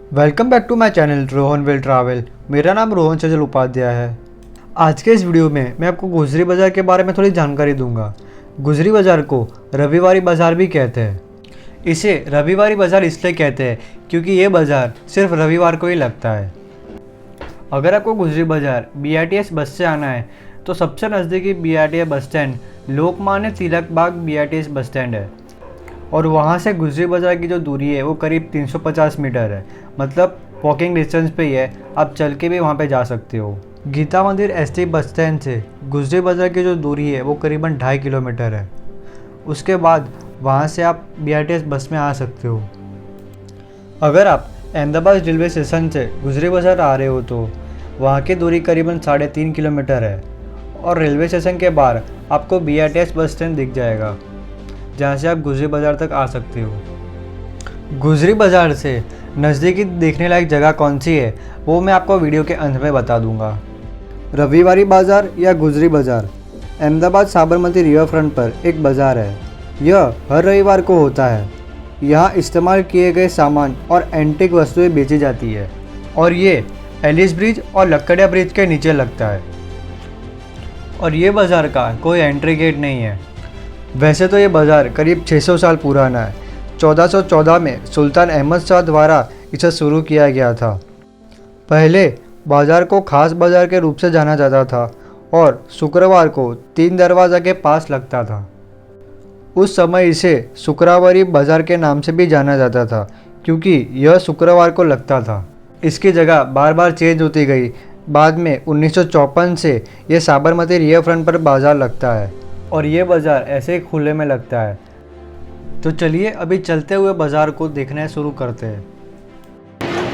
Welcome back to my channel Rohan will travel. मेरा नाम रोहन सजल उपाध्याय है। आज के इस वीडियो में मैं आपको गुजरी बाज़ार के बारे में थोड़ी जानकारी दूंगा। गुजरी बाज़ार को रविवारी बाज़ार भी कहते हैं। इसे रविवारी बाज़ार इसलिए कहते हैं क्योंकि ये बाज़ार सिर्फ रविवार को ही लगता है। अगर आपको गुजरी बाज़ार BRTS बस से आना है तो सबसे नज़दीकी BRTS bus stand Lokmanya Tilak बाग BRTS बस स्टैंड है और वहाँ से गुजरी बाज़ार की जो दूरी है वो करीब 350 मीटर है। मतलब वॉकिंग डिस्टेंस पे ही है, आप चल के भी वहाँ पे जा सकते हो। गीता मंदिर ST बस स्टैंड से गुजरी बाज़ार की जो दूरी है वो करीबन 2.5 किलोमीटर है। उसके बाद वहाँ से आप BRTS बस में आ सकते हो। अगर आप अहमदाबाद रेलवे स्टेशन से गुजरी बाज़ार आ रहे हो तो वहाँ की दूरी करीबन 3.5 किलोमीटर है और रेलवे स्टेशन के बाहर आपको BRTS बस स्टैंड दिख जाएगा जहाँ से आप गुजरी बाज़ार तक आ सकते हो। गुजरी बाज़ार से नज़दीकी देखने लायक जगह कौन सी है वो मैं आपको वीडियो के अंत में बता दूंगा। रविवारी बाज़ार या गुजरी बाज़ार अहमदाबाद साबरमती रिवर फ्रंट पर एक बाज़ार है। यह हर रविवार को होता है। यहाँ इस्तेमाल किए गए सामान और एंटीक वस्तुएं बेची जाती है और ये एलिस ब्रिज और लक्कड़िया ब्रिज के नीचे लगता है। और ये बाज़ार का कोई एंट्री गेट नहीं है। वैसे तो ये बाज़ार करीब 600 साल पुराना है। 1414 में सुल्तान अहमद शाह द्वारा इसे शुरू किया गया था। पहले बाज़ार को खास बाज़ार के रूप से जाना जाता था और शुक्रवार को 3 दरवाज़ा के पास लगता था। उस समय इसे शुक्रवारी बाज़ार के नाम से भी जाना जाता था क्योंकि यह शुक्रवार को लगता था। इसकी जगह बार बार चेंज होती गई। बाद में 1954 से यह साबरमती रिवर फ्रंट पर बाज़ार लगता है और ये बाज़ार ऐसे ही खुले में लगता है। तो चलिए अभी चलते हुए बाज़ार को देखना शुरू करते हैं।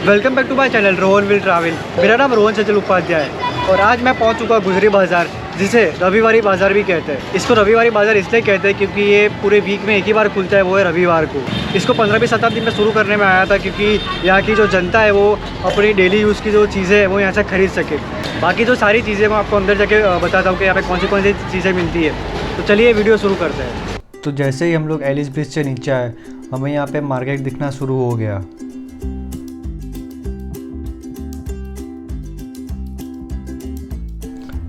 Welcome back to my channel Rohan will travel. मेरा नाम रोहन सजल उपाध्याय है और आज मैं पहुंच चुका गुजरी बाज़ार, जिसे रविवारी बाज़ार भी कहते हैं। इसको रविवारी बाज़ार इसलिए कहते हैं क्योंकि ये पूरे वीक में एक ही बार खुलता है, वो है रविवार को। इसको 15वीं शताब्दी में शुरू करने में आया था क्योंकि यहाँ की जो जनता है वो अपनी डेली यूज़ की जो चीज़ें हैं वो यहाँ से खरीद सके। बाकी जो सारी चीज़ें मैं आपको अंदर जाके बताता हूँ कि यहाँ पे कौन सी चीज़ें मिलती है। तो चलिए वीडियो शुरू करते हैं। तो जैसे ही हम लोग एलिस ब्रिज से नीचे आए हमें यहाँ पे मार्केट दिखना शुरू हो गया।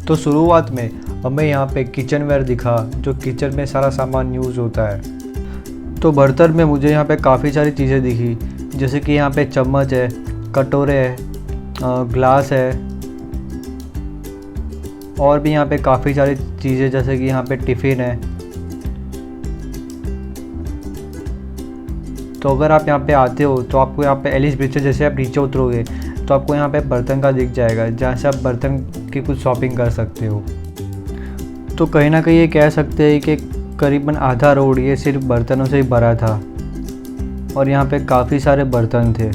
तो शुरुआत में हमें यहाँ पे किचनवेयर दिखा, जो किचन में सारा सामान यूज़ होता है। तो बर्तन में मुझे यहाँ पे काफ़ी सारी चीज़ें दिखी, जैसे कि यहाँ पे चम्मच है, कटोरे है, ग्लास है और भी यहाँ पे काफ़ी सारी चीज़ें, जैसे कि यहाँ पे टिफ़िन है। तो अगर आप यहाँ पे आते हो तो आपको यहाँ पे एलिस ब्रिज से जैसे आप नीचे उतरोगे तो आपको यहाँ पे बर्तन का दिख जाएगा, जहाँ से आप बर्तन की कुछ शॉपिंग कर सकते हो। तो कहीं ना कहीं ये कह सकते हैं कि करीबन आधा रोड ये सिर्फ बर्तनों से ही भरा था और यहाँ पे काफ़ी सारे बर्तन थे।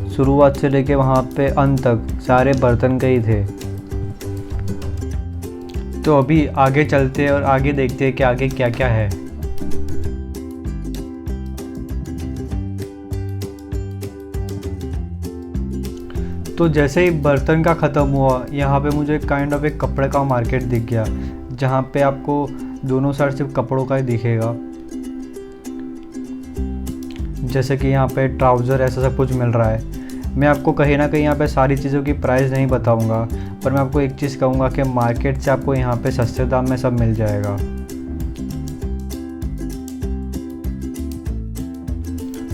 शुरुआत से लेके वहाँ पे अंत तक सारे बर्तन के ही थे। तो अभी आगे चलते हैं और आगे देखते हैं कि आगे क्या क्या है। तो जैसे ही बर्तन का ख़त्म हुआ यहाँ पे मुझे काइंड ऑफ एक कपड़े का मार्केट दिख गया, जहाँ पे आपको दोनों साइड सिर्फ कपड़ों का ही दिखेगा। जैसे कि यहाँ पे ट्राउज़र ऐसा सब कुछ मिल रहा है। मैं आपको कहीं ना कहीं यहाँ पे सारी चीज़ों की प्राइस नहीं बताऊँगा, पर मैं आपको एक चीज़ कहूँगा कि मार्केट से आपको यहाँ पे सस्ते दाम में सब मिल जाएगा।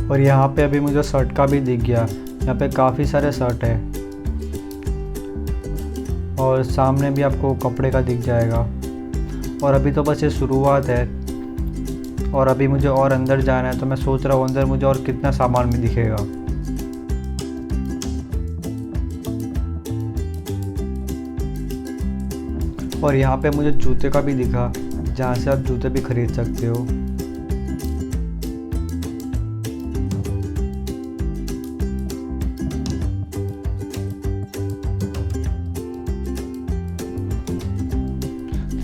और यहाँ पे अभी मुझे शर्ट का भी दिख गया। यहाँ पे काफ़ी सारे शर्ट है और सामने भी आपको कपड़े का दिख जाएगा। और अभी तो बस ये शुरुआत है और अभी मुझे और अंदर जाना है, तो मैं सोच रहा हूँ अंदर मुझे और कितना सामान भी दिखेगा। और यहाँ पे मुझे जूते का भी दिखा, जहाँ से आप जूते भी खरीद सकते हो।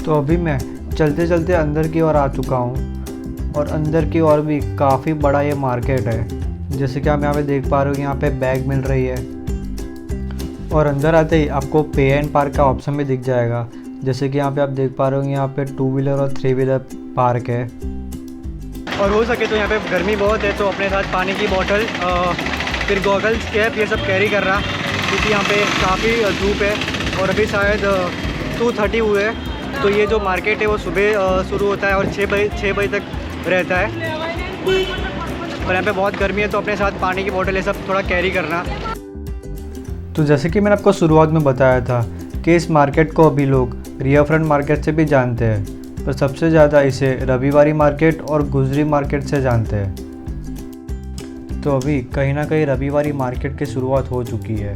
तो अभी मैं चलते चलते अंदर की ओर आ चुका हूँ और अंदर की ओर भी काफ़ी बड़ा ये मार्केट है। जैसे कि आप यहाँ पे देख पा रहे हो, यहाँ पे बैग मिल रही है और अंदर आते ही आपको पे एंड पार्क का ऑप्शन भी दिख जाएगा। जैसे कि यहाँ पे आप देख पा रहे हो, यहाँ पे 2 व्हीलर और 3 व्हीलर पार्क है। और हो सके तो यहाँ पे गर्मी बहुत है तो अपने साथ पानी की बोतल फिर गॉगल्स, कैप ये सब कैरी करना, क्योंकि यहाँ पे काफ़ी धूप है और अभी शायद 2:30 हुए हैं। तो ये जो मार्केट है वो सुबह शुरू होता है और 6 बजे तक रहता है। और यहाँ पे बहुत गर्मी है, तो अपने साथ पानी की बोतल ये सब थोड़ा कैरी करना। तो जैसे कि मैंने आपको शुरुआत में बताया था कि इस मार्केट को अभी लोग रिवरफ्रंट मार्केट से भी जानते हैं, पर सबसे ज़्यादा इसे रविवारी मार्केट और गुजरी मार्केट से जानते हैं। तो अभी कहीं ना कहीं रविवारी मार्केट की शुरुआत हो चुकी है।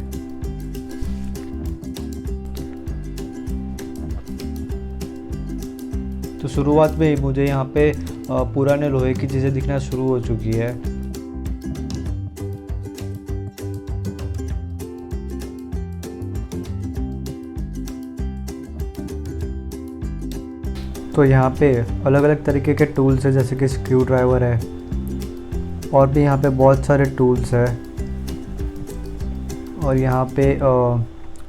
तो शुरुआत में ही मुझे यहाँ पे पुराने लोहे की चीज़ें दिखना शुरू हो चुकी है। तो यहाँ पे अलग अलग तरीके के टूल्स हैं, जैसे कि स्क्रू ड्राइवर है और भी यहाँ पे बहुत सारे टूल्स हैं। और यहाँ पे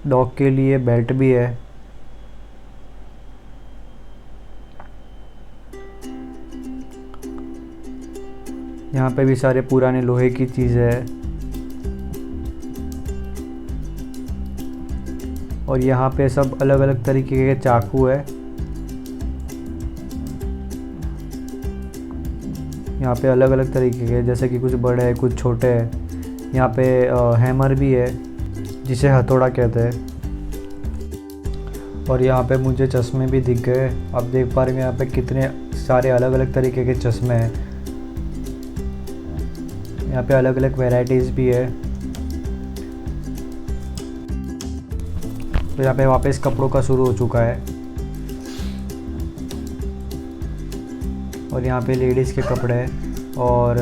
डॉग के लिए बेल्ट भी है। यहाँ पे भी सारे पुराने लोहे की चीज़ें है। और यहाँ पे सब अलग अलग तरीके के चाकू है। यहाँ पे अलग अलग तरीके के, जैसे कि कुछ बड़े हैं कुछ छोटे हैं। यहाँ पे हैमर भी है जिसे हथौड़ा कहते हैं। और यहाँ पे मुझे चश्मे भी दिख गए। आप देख पा रहे हैं यहाँ पे कितने सारे अलग अलग तरीके के चश्मे हैं। यहाँ पे अलग अलग वैरायटीज़ भी है। तो यहाँ पे वापस कपड़ों का शुरू हो चुका है। और यहाँ पे लेडीज़ के कपड़े हैं। और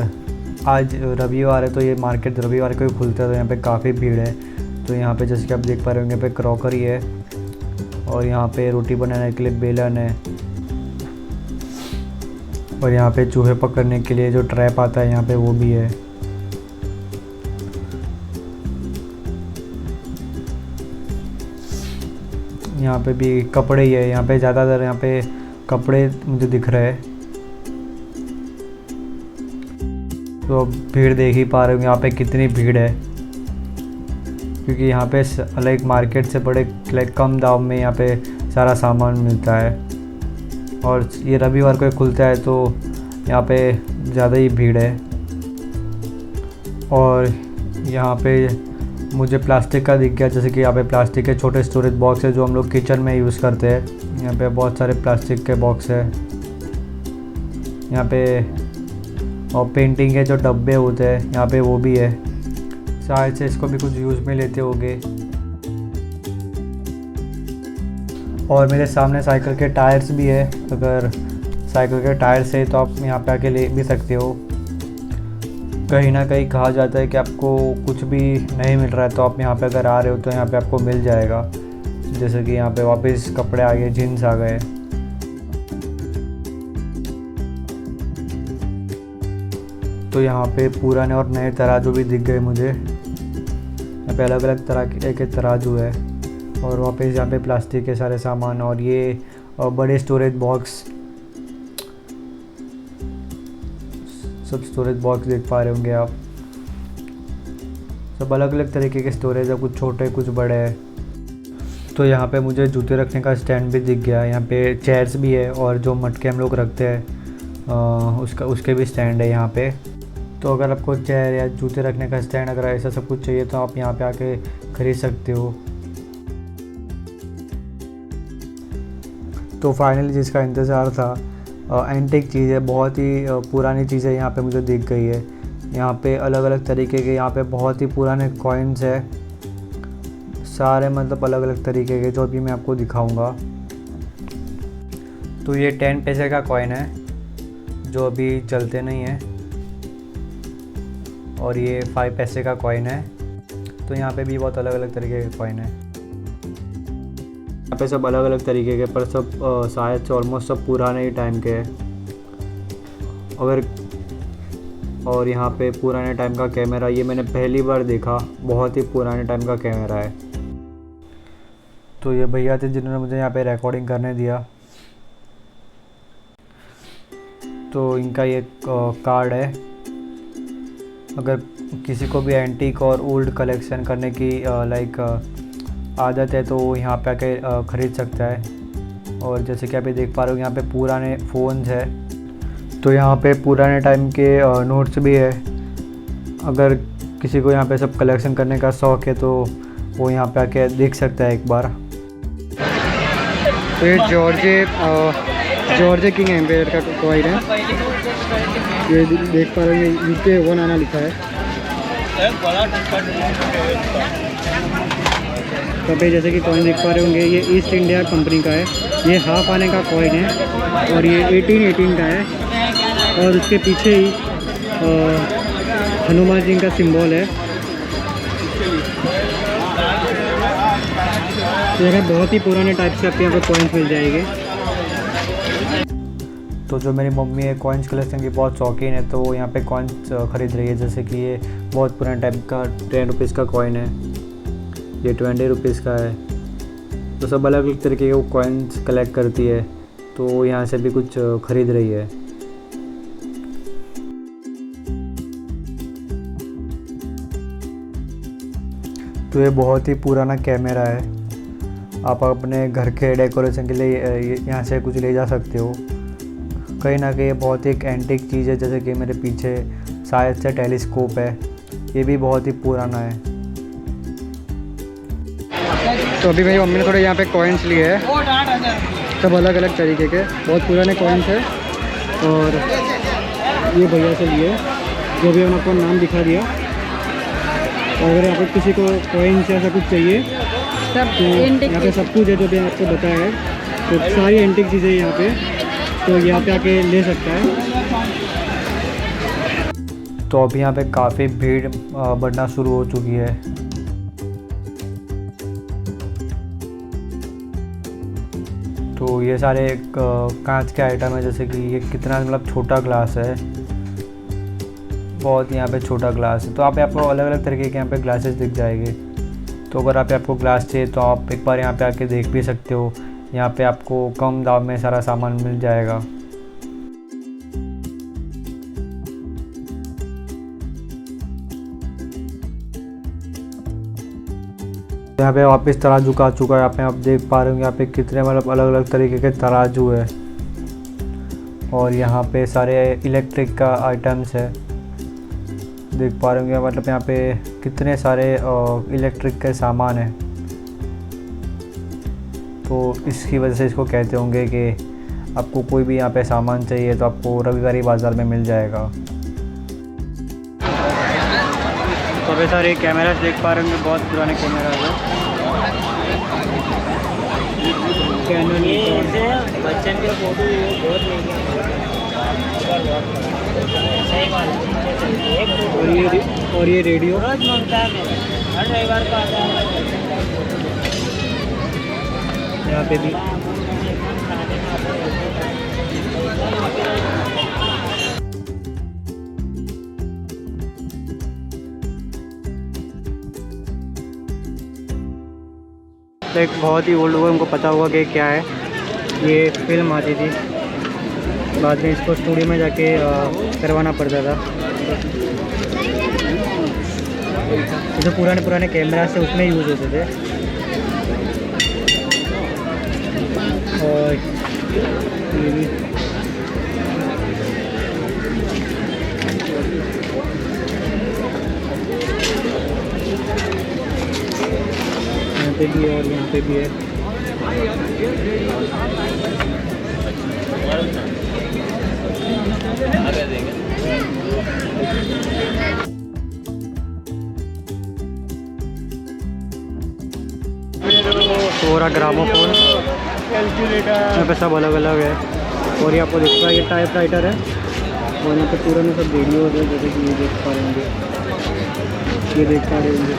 आज रविवार है तो ये मार्केट रविवार को ही खुलता है, तो यहाँ पे काफ़ी भीड़ है। तो यहाँ पे जैसे कि आप देख पा रहे होंगे, यहाँ पे क्रॉकरी है और यहाँ पे रोटी बनाने के लिए बेलन है। और यहाँ पे चूहे पकड़ने के लिए जो ट्रैप आता है यहाँ पे वो भी है। यहाँ पे भी कपड़े ही है। यहाँ पे ज़्यादातर यहाँ पे कपड़े मुझे दिख रहे हैं। तो भीड़ देख ही पा रहे हो यहाँ पे कितनी भीड़ है, क्योंकि यहाँ पे अलग मार्केट से बड़े कम दाम में यहाँ पे सारा सामान मिलता है। और ये रविवार को खुलता है तो यहाँ पे ज़्यादा ही भीड़ है। और यहाँ पे मुझे प्लास्टिक का दिख गया, जैसे कि यहाँ पे प्लास्टिक के छोटे स्टोरेज बॉक्स है जो हम लोग किचन में यूज़ करते हैं। यहाँ पे बहुत सारे प्लास्टिक के बॉक्स है। यहाँ पे और पेंटिंग के जो डब्बे होते हैं यहाँ पे वो भी है, शायद से इसको भी कुछ यूज़ में लेते होंगे। और मेरे सामने साइकिल के टायर्स भी है। अगर साइकिल के टायर्स है तो आप यहाँ पे आके ले भी सकते हो। कहीं ना कहीं कहा जाता है कि आपको कुछ भी नहीं मिल रहा है तो आप यहाँ पे अगर आ रहे हो तो यहाँ पे आपको मिल जाएगा। जैसे कि यहाँ पे वापस कपड़े आ गए, जीन्स आ गए। तो यहाँ पे पुराने और नए तराजू भी दिख गए मुझे। यहाँ पे अलग अलग तरह के तराजू है। और वापस यहाँ पे प्लास्टिक के सारे सामान और ये बड़े स्टोरेज बॉक्स, सब स्टोरेज बॉक्स देख पा रहे होंगे आप। सब अलग अलग तरीके के स्टोरेज है, कुछ छोटे कुछ बड़े हैं। तो यहाँ पे मुझे जूते रखने का स्टैंड भी दिख गया। यहाँ पे चेयर्स भी है और जो मटके हम लोग रखते हैं उसके भी स्टैंड है यहाँ पे। तो अगर आपको चेयर या जूते रखने का स्टैंड अगर ऐसा सब कुछ चाहिए तो आप यहाँ पे आके ख़रीद सकते हो। तो फाइनली जिसका इंतज़ार था, एंटीक चीज़ें, बहुत ही पुरानी चीज़ें यहाँ पे मुझे दिख गई है। यहाँ पे अलग अलग तरीके के, यहाँ पे बहुत ही पुराने कॉइन्स है सारे, मतलब अलग अलग तरीके के, जो अभी मैं आपको दिखाऊंगा। तो ये 10 पैसे का कॉइन है जो अभी चलते नहीं है। और ये 5 पैसे का कॉइन है। तो यहाँ पे भी बहुत अलग अलग तरीके के कॉइन है। यहाँ पे सब अलग अलग तरीके के, पर सब शायद से ऑलमोस्ट सब पुराने ही टाइम के हैं। और यहाँ पे पुराने टाइम का कैमरा, ये मैंने पहली बार देखा, बहुत ही पुराने टाइम का कैमरा है। तो ये भैया थे जिन्होंने मुझे यहाँ पे रिकॉर्डिंग करने दिया। तो इनका ये कार्ड है, अगर किसी को भी एंटीक और ओल्ड कलेक्शन करने की आदत है तो वो यहाँ पे आके ख़रीद सकता है। और जैसे कि आप ये देख पा रहे हो यहाँ पे पुराने फ़ोन्स है, तो यहाँ पे पुराने टाइम के नोट्स भी है। अगर किसी को यहाँ पे सब कलेक्शन करने का शौक़ है तो वो यहाँ पे आके देख सकता है एक बार। तो ये जॉर्जे किंग एम्पायर का कॉइन है। ये देख पा रहे हैं UK 1 आना लिखा है। तो पे जैसे कि कॉइन देख पा रहे होंगे ये ईस्ट इंडिया कंपनी का है। ये हाफ आने का कॉइन है और ये 1818 का है और उसके पीछे ही हनुमान जी का सिंबल है। ये बहुत ही पुराने टाइप से आपके यहाँ पर कॉइन्स मिल जाएंगे। तो जो मेरी मम्मी है कॉइन्स कलेक्शन की बहुत शौकीन है, तो वो यहाँ पे कॉइन्स ख़रीद रही है। जैसे कि ये बहुत पुराने टाइप का 10 रुपीज़ का कॉइन है, ये 20 रुपीज़ का है। तो सब अलग अलग तरीके के वो कॉइन्स कलेक्ट करती है, तो वो यहाँ से भी कुछ ख़रीद रही है। तो ये बहुत ही पुराना कैमरा है, आप अपने घर के डेकोरेशन के लिए यहाँ से कुछ ले जा सकते हो। कहीं ना कहीं ये बहुत ही एक एंटीक चीज़ है। जैसे कि मेरे पीछे शायद से टेलीस्कोप है, ये भी बहुत ही पुराना है। तो अभी मेरी मम्मी ने थोड़े यहाँ पे कॉइन्स लिए हैं, सब अलग अलग तरीके के, बहुत पुराने कॉइन्स है। और ये भैया से लिए जो भी उन्होंने आपको नाम दिखा दिया। और अगर यहाँ पर किसी को कॉइन्स ऐसा कुछ चाहिए तो यहाँ पे सब कुछ है जो भी आपको बताया है। तो सारी एंटीक चीज़ें यहाँ पे, तो यहाँ पे आके ले सकता है। तो अभी यहाँ पे काफ़ी भीड़ बढ़ना शुरू हो चुकी है। तो ये सारे कांच के आइटम है। जैसे कि ये कितना मतलब छोटा ग्लास है, बहुत यहाँ पे छोटा ग्लास है। तो आपको अलग अलग तरीके के यहाँ पे ग्लासेस दिख जाएंगे। तो अगर आपको ग्लास चाहिए तो आप एक बार यहाँ पे आके देख भी सकते हो। यहाँ पे आपको कम दाम में सारा सामान मिल जाएगा। यहाँ पे वापस तराजू का आ चुका है। यहाँ पे आप देख पा रहे हो यहाँ पे कितने मतलब अलग अलग तरीके के तराजू है। और यहाँ पे सारे इलेक्ट्रिक का आइटम्स है, देख पा रहे होंगे। मतलब यहाँ पे कितने सारे इलेक्ट्रिक के सामान है। तो इसकी वजह से इसको कहते होंगे कि आपको कोई भी यहाँ पे सामान चाहिए तो आपको रविवारी बाज़ार में मिल जाएगा। तो अभी सारे कैमरास देख पा रहे होंगे, बहुत पुराने कैमरा है। कैनन बच्चन के फोटो बहुत और ये रेडियो रोज मंगता है, हर रविवार को आता है। यहाँ पे भी एक बहुत ही ओल्ड हुआ, उनको पता होगा कि क्या है। ये फिल्म आती थी, बाद में इसको स्टूडियो में जाके करवाना पड़ता था। जो पुराने कैमरा से उसमें यूज़ होते थे। और ये भी यहाँ पे भी है और यहाँ पे भी है। पूरा ग्रामोफोन यहाँ पे सब अलग अलग है। और ये आपको दिख रहा है ये टाइप राइटर है। और यहाँ पे पूरा में सब वीडियो है, जैसे कि ये देख पा रहे होंगे, ये देख पा रहे होंगे।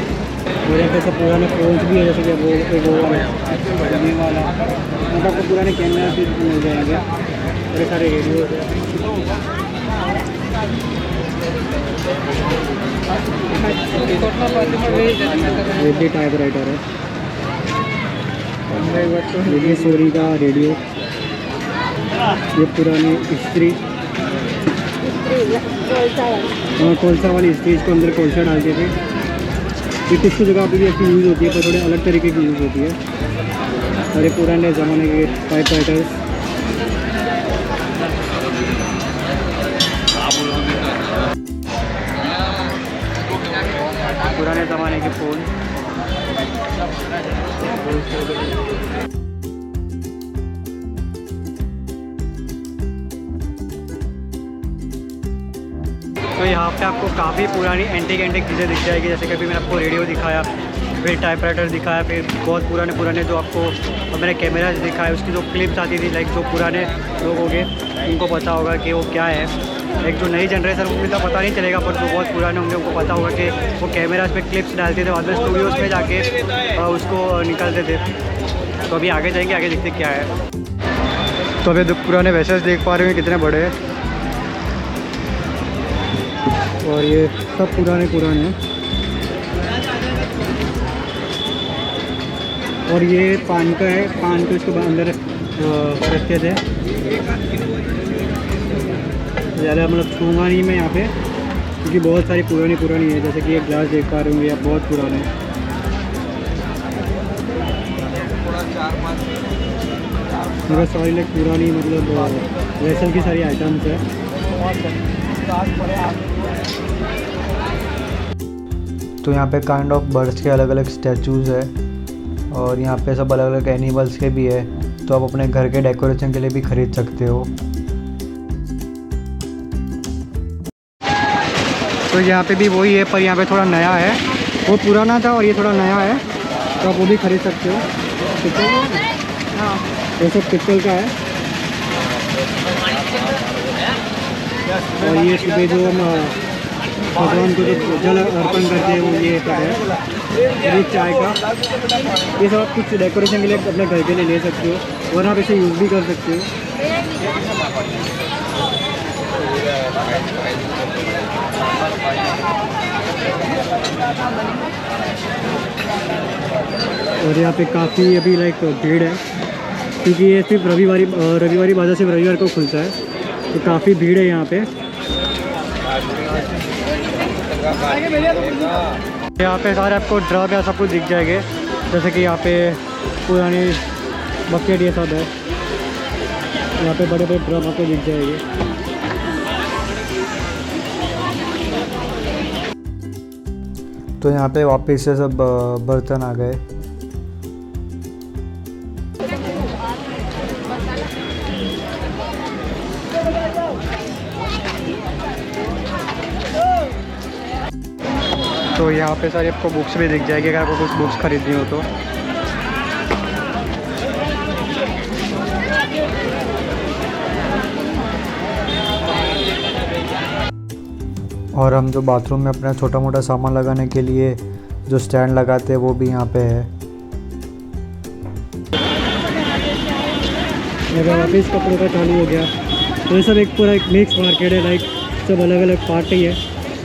और यहाँ पे सब पुराने फ़ोन्स भी है, जैसे कि वो वाला यहाँ पे आपको पुराने कैमरा भी मिल जाएंगे। बड़े सारे रेडियो है। ये भी टाइप राइटर है। ये सोनी का रेडियो, ये पुरानी स्त्री, और कोलसा वाली स्टेज को अंदर कोलसा डालते थे। ये कुछ जगह पे भी ऐसी यूज़ होती है, पर थोड़े अलग तरीके की यूज़ होती है। और ये पुराने ज़माने के टाइप राइटर्स। पुराने ज़माने के फ़ोन। तो यहाँ पे आपको काफ़ी पुरानी एंटीक चीज़ें दिख जाएगी, जैसे कभी मैंने आपको रेडियो दिखाया, फिर टाइपराइटर दिखाया, फिर बहुत पुराने जो आपको मैंने कैमरा दिखाया, उसकी जो क्लिप्स आती थी, लाइक जो पुराने लोग होंगे उनको पता होगा कि वो क्या है। एक जो नई जनरेशन उनको तो पता नहीं चलेगा, पर जो बहुत पुराने होंगे उनको पता होगा कि वो कैमराज पे क्लिप्स डालते थे, बाद में स्टूडियोज़ में जाके उसको निकालते थे। तो अभी आगे जाएंगे, आगे देखते क्या है। तो अभी पुराने वेसल्स देख पा रहे हैं कितने बड़े हैं, और ये सब पुराने हैं। और ये पान का है, पान को इसके अंदर रखते थे। ज़्यादा मतलब छूँगा नहीं मैं यहाँ पे, क्योंकि बहुत सारी पुरानी है। जैसे कि ये ग्लास देख पा रहे होंगे, आप बहुत पुराने हैं। मेरा सारी लाइक पुरानी मतलब वेसल की सारी आइटम्स है। तो यहाँ पे काइंड ऑफ बर्ड्स के अलग अलग स्टैचूज़ है, और यहाँ पे सब अलग अलग एनिमल्स के भी है, तो आप अपने घर के डेकोरेशन के लिए भी ख़रीद सकते हो। तो यहाँ पे भी वही है, पर यहाँ पे थोड़ा नया है। वो पुराना था और ये थोड़ा नया है, तो आप वो भी ख़रीद सकते हो। पित्तल, ये सब पित्तल का है। और ये सुबह जो हम भगवान को जो जल अर्पण करते हैं वो ये सब है। ये चाय का, ये सब आप कुछ डेकोरेशन के लिए अपने घर के लिए ले सकते हो, और आप इसे यूज़ भी कर सकते हो। और यहाँ पे काफ़ी अभी लाइक भीड़ है, क्योंकि ये सिर्फ रविवारी बाज़ार सिर्फ रविवार को खुलता है, तो काफ़ी भीड़ है यहाँ पे। यहाँ पे सारे आपको ड्रम या सब कुछ दिख जाएंगे, जैसे कि यहाँ पे पुरानी बकेट ये सब है। यहाँ पे बड़े बड़े ड्रम आपको दिख जाएंगे। तो यहाँ पे वापस से सब बर्तन आ गए। तो यहाँ पे सारी आपको बुक्स भी दिख जाएगी, अगर आपको कुछ बुक्स खरीदनी हो तो। और हम जो बाथरूम में अपना छोटा मोटा सामान लगाने के लिए जो स्टैंड लगाते हैं वो भी यहाँ पे है। अगर वापस कपड़ों का चालू हो गया, तो ये सब एक पूरा एक मिक्स मार्केट है, लाइक सब अलग अलग पार्ट ही है।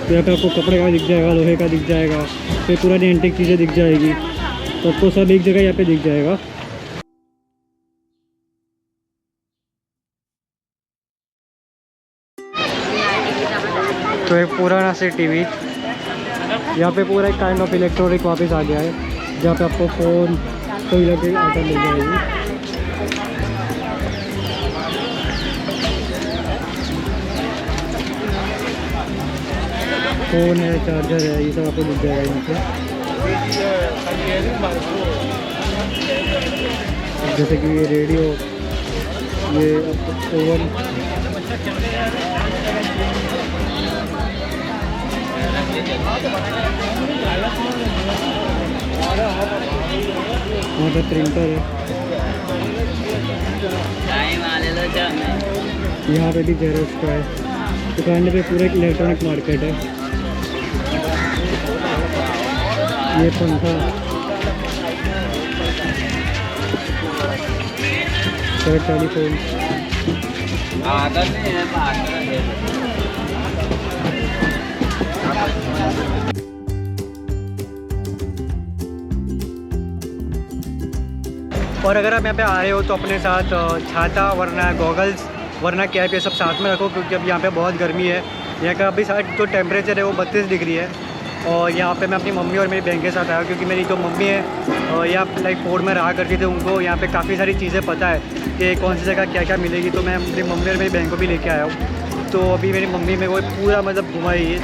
तो यहाँ पे आपको कपड़े का दिख जाएगा, लोहे का दिख जाएगा, फिर पुरानी एंटीक चीज़ें दिख जाएगी, तो आपको सब एक जगह यहाँ पे दिख जाएगा। तो एक पुराना से टीवी, यहाँ पे पूरा एक काइंड ऑफ इलेक्ट्रॉनिक वापस आ गया है, जहाँ पे आपको फ़ोन कोई लगे आइटम मिल जाएगी। फ़ोन है, चार्जर है, ये सब आपको मिल जाएगा यहाँ पे। जैसे कि ये रेडियो, ये ओवन, वहाँ पे प्रिंटर है। यहाँ पे भी जेरोक्स का है। दुकान पे पूरा एक इलेक्ट्रॉनिक मार्केट है। ये पंखा, टेलीफोन, और अगर आप यहाँ पे आ रहे हो तो अपने साथ छाता वरना गॉगल्स वरना कैप ये सब साथ में रखो, क्योंकि अब यहाँ पे बहुत गर्मी है यहाँ का अभी शायद जो टेम्परेचर है वो 32 डिग्री है। और यहाँ पे मैं अपनी मम्मी और मेरी बहन के साथ आया क्योंकि मेरी जो मम्मी है यहाँ लाइक पोर्ट में रहा करती थी, उनको यहाँ पे काफ़ी सारी चीज़ें पता है कि कौन सी जगह क्या क्या मिलेगी। तो मैं अपनी मम्मी और मेरी बहन को भी लेके आया हूँ। तो अभी मेरी मम्मी मेरे को पूरा मतलब घुमाई है,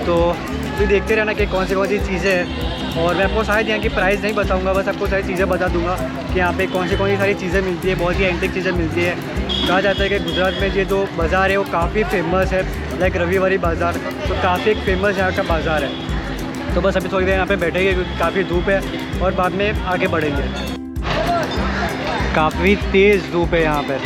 तो अभी देखते रहना कि कौन सी चीज़ें हैं। और मैं आपको शायद यहाँ की प्राइस नहीं बताऊँगा, बस आपको सारी चीज़ें बता दूँगा कि यहाँ पे कौन सी सारी चीज़ें मिलती है। बहुत ही एंटिक चीज़ें मिलती है। कहा जाता है कि गुजरात में ये जो बाज़ार है वो काफ़ी फेमस है, लाइक रविवारी बाज़ार, तो काफ़ी एक फेमस यहाँ का बाज़ार है। तो बस अभी थोड़ी देर यहाँ पे बैठेंगे क्योंकि काफ़ी धूप है और बाद में आगे बढ़ेंगे। काफ़ी तेज़ धूप है यहाँ पे।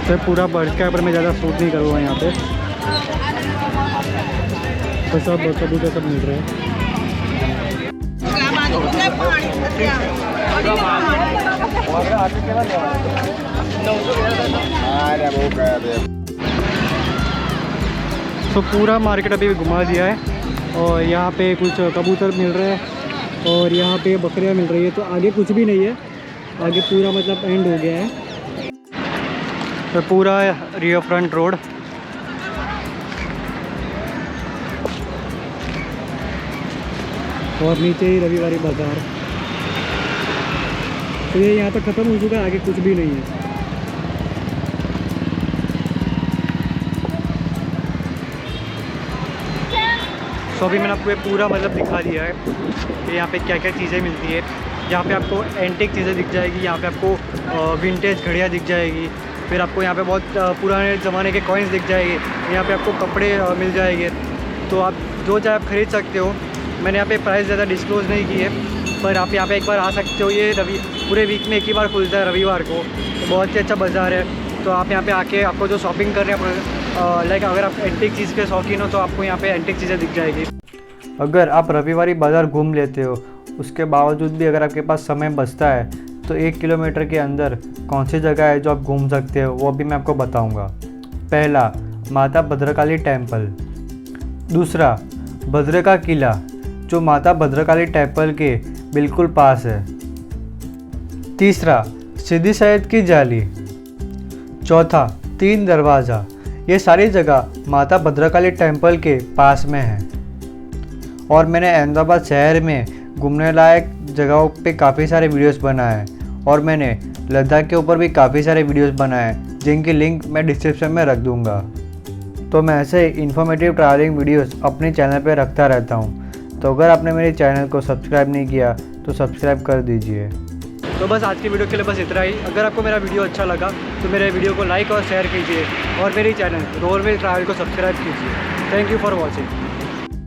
तो पूरा बर्फ के ऊपर मैं ज़्यादा सूट नहीं करूँगा यहाँ पे। तो सब कबूतर सब मिल रहे हैं। तो पूरा मार्केट अभी घुमा दिया है और यहाँ पे कुछ कबूतर मिल रहे हैं और यहाँ पे बकरियाँ मिल रही है। तो आगे कुछ भी नहीं है, आगे पूरा मतलब एंड हो गया है। तो पूरा रिवर फ्रंट रोड और नीचे ही रविवारी बाज़ार। तो ये यहाँ तक ख़त्म हो चुका है, आगे कुछ भी नहीं है। तो अभी मैंने आपको ये पूरा मतलब दिखा दिया है कि यहाँ पे क्या क्या चीज़ें मिलती है। यहाँ पे आपको एंटिक चीज़ें दिख जाएगी, यहाँ पे आपको विंटेज घड़ियाँ दिख जाएगी, फिर आपको यहाँ पे बहुत पुराने ज़माने के कॉइन्स दिख जाएंगे, यहाँ पे आपको कपड़े मिल जाएंगे। तो आप जो चाहे आप ख़रीद सकते हो। मैंने यहाँ पे प्राइस ज़्यादा डिस्क्लोज़ नहीं की है, पर आप यहाँ पे एक बार आ सकते हो। ये पूरे वीक में एक ही बार खुलता है रविवार को, तो बहुत ही अच्छा बाज़ार है। तो आप यहाँ पे आके आपको जो शॉपिंग करनी है, लाइक अगर आप एंटिक चीज़ के शौकीन हो तो आपको यहाँ पे एंटिक चीज़ें दिख जाएगी। अगर आप रविवारी बाज़ार घूम लेते हो, उसके बावजूद भी अगर आपके पास समय बचता है, तो 1 किलोमीटर के अंदर कौन सी जगह है जो आप घूम सकते हो, वो भी मैं आपको बताऊँगा। पहला, माता भद्रकाली टेम्पल। दूसरा, भद्रका किला, जो माता भद्रकाली टेम्पल के बिल्कुल पास है। तीसरा, सिद्धी सैयद की जाली। चौथा, 3 दरवाज़ा। ये सारी जगह माता भद्रकाली टेम्पल के पास में है। और मैंने अहमदाबाद शहर में घूमने लायक जगहों पे काफ़ी सारे वीडियोस बनाए हैं और मैंने लद्दाख के ऊपर भी काफ़ी सारे वीडियोस बनाए हैं, जिनकी लिंक मैं डिस्क्रिप्शन में रख दूँगा। तो मैं ऐसे इन्फॉर्मेटिव ट्रैवलिंग वीडियोस अपने चैनल पे रखता रहता हूँ। तो अगर आपने मेरे चैनल को सब्सक्राइब नहीं किया तो सब्सक्राइब कर दीजिए। तो बस आज की वीडियो के लिए बस इतना ही। अगर आपको मेरा वीडियो अच्छा लगा तो मेरे वीडियो को लाइक और शेयर कीजिए और मेरे चैनल रोहन विल ट्रैवल को सब्सक्राइब कीजिए। Thank you for watching.